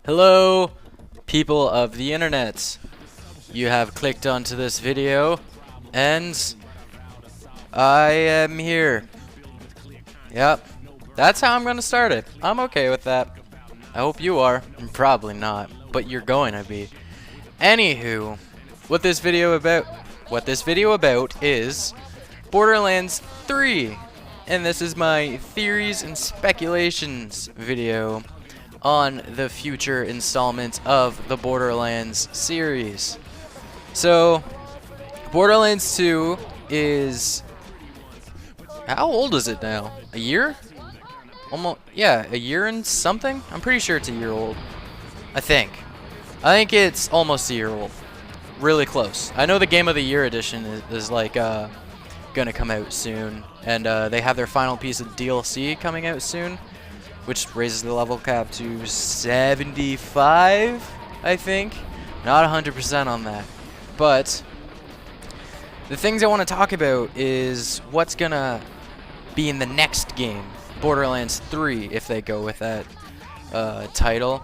Hello, people of the internet. You have clicked onto this video, and I am here. Yep, that's how I'm gonna start it. I'm okay with that. I hope you are. Probably not, but you're going to be. Anywho, what this video about is Borderlands 3, and this is my theories and speculations video on the future installment of the Borderlands series. So, Borderlands 2 is... how old is it now? A year? Almost, yeah, a year and something? I'm pretty sure it's a year old. I think it's almost a year old. Really close. I know the Game of the Year edition is like gonna come out soon, and they have their final piece of DLC coming out soon, which raises the level cap to 75, I think. Not 100% on that, but the things I want to talk about is what's gonna be in the next game, Borderlands 3, if they go with that title,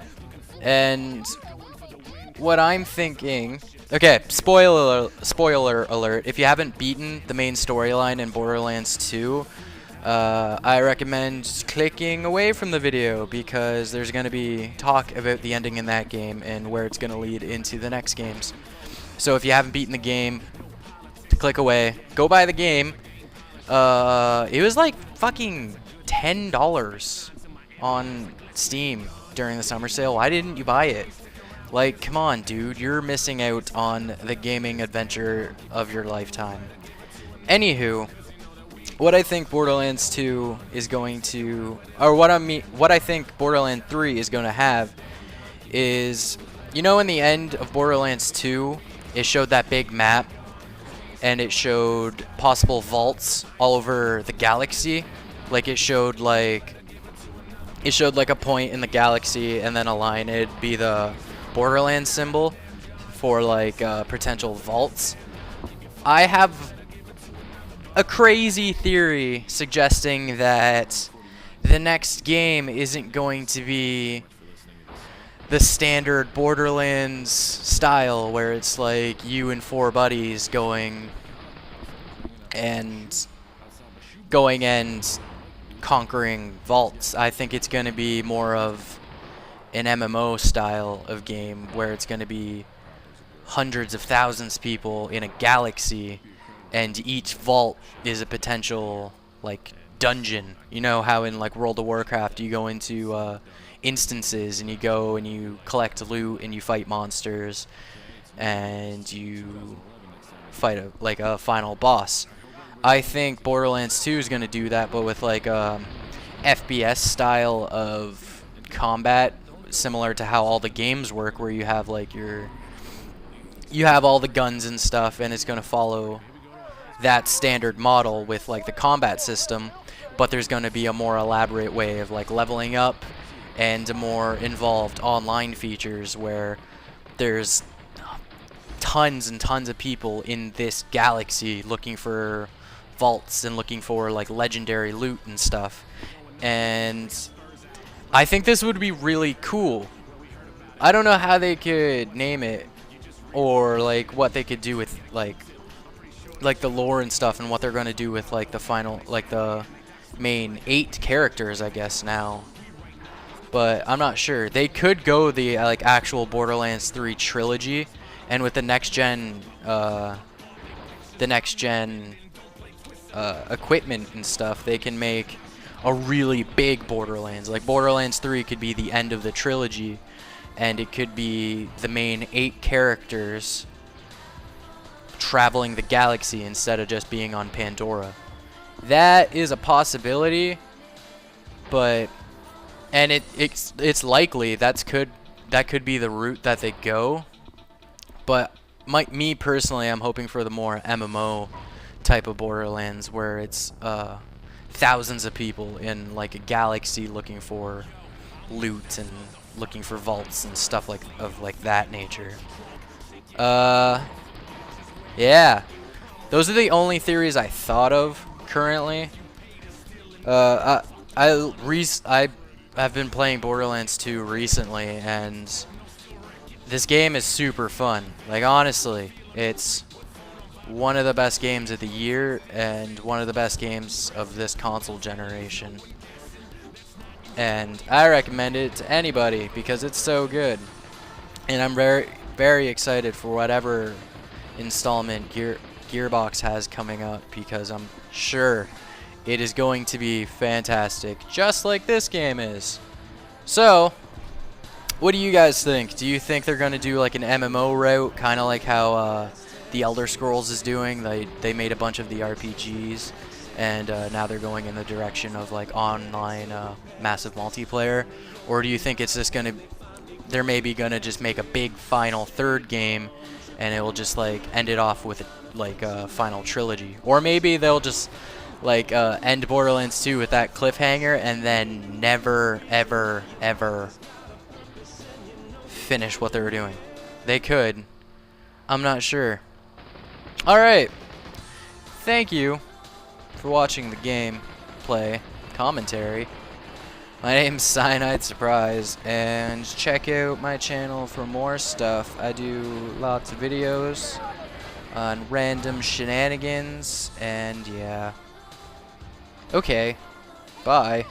and what I'm thinking. Okay, spoiler alert. If you haven't beaten the main storyline in Borderlands 2, I recommend clicking away from the video, because there's going to be talk about the ending in that game and where it's going to lead into the next games. So if you haven't beaten the game, click away. Go buy the game. It was like fucking $10 on Steam during the summer sale. Why didn't you buy it? Like, come on, dude. You're missing out on the gaming adventure of your lifetime. Anywho, what I think Borderlands 2 is going to, or what I think Borderlands 3 is going to have is, you know, in the end of Borderlands 2, it showed that big map, and it showed possible vaults all over the galaxy. Like, it showed like a point in the galaxy, and then a line. It'd be the Borderlands symbol for like potential vaults. I have a crazy theory suggesting that the next game isn't going to be the standard Borderlands style, where it's like you and 4 buddies going and conquering vaults. I think it's going to be more of an MMO style of game, where it's going to be hundreds of thousands of people in a galaxy, and each vault is a potential like dungeon. You know how in like World of Warcraft you go into instances, and you go and you collect loot, and you fight monsters, and you fight a final boss. I think Borderlands 2 is going to do that, but with like FPS style of combat, similar to how all the games work, where you have like you have all the guns and stuff, and it's going to follow that standard model with like the combat system, but there's going to be a more elaborate way of like leveling up, and a more involved online features where there's tons and tons of people in this galaxy looking for vaults and looking for like legendary loot and stuff. And I think this would be really cool. I don't know how they could name it, or like what they could do with like the lore and stuff, and what they're going to do with like the final, like the main 8 characters, I guess now. But I'm not sure. They could go the like actual Borderlands 3 trilogy, and with the next gen equipment and stuff, they can make a really big Borderlands. Like Borderlands 3 could be the end of the trilogy, and it could be the main 8 characters traveling the galaxy instead of just being on Pandora. That is a possibility, but it's likely that could be the route that they go. But me personally, I'm hoping for the more MMO type of Borderlands, where it's thousands of people in like a galaxy looking for loot and looking for vaults and stuff like that nature. Yeah, those are the only theories I thought of currently. I I've been playing Borderlands 2 recently, and this game is super fun. Like, honestly, it's one of the best games of the year and one of the best games of this console generation. And I recommend it to anybody because it's so good. And I'm very, very excited for whatever installment Gearbox has coming up, because I'm sure it is going to be fantastic, just like this game is. So, what do you guys think? Do you think they're going to do like an MMO route, kind of like how The Elder Scrolls is doing? They made a bunch of the RPGs, and now they're going in the direction of like online massive multiplayer? Or do you think it's just going to, they're maybe going to just make a big final third game, and it will just like end it off with like a final trilogy? Or maybe they'll just like end Borderlands 2 with that cliffhanger and then never ever ever finish what they were doing. They could. I'm not sure. Alright. Thank you for watching the gameplay commentary. My name's Cyanide Surprise, and check out my channel for more stuff. I do lots of videos on random shenanigans, and yeah. Okay. Bye.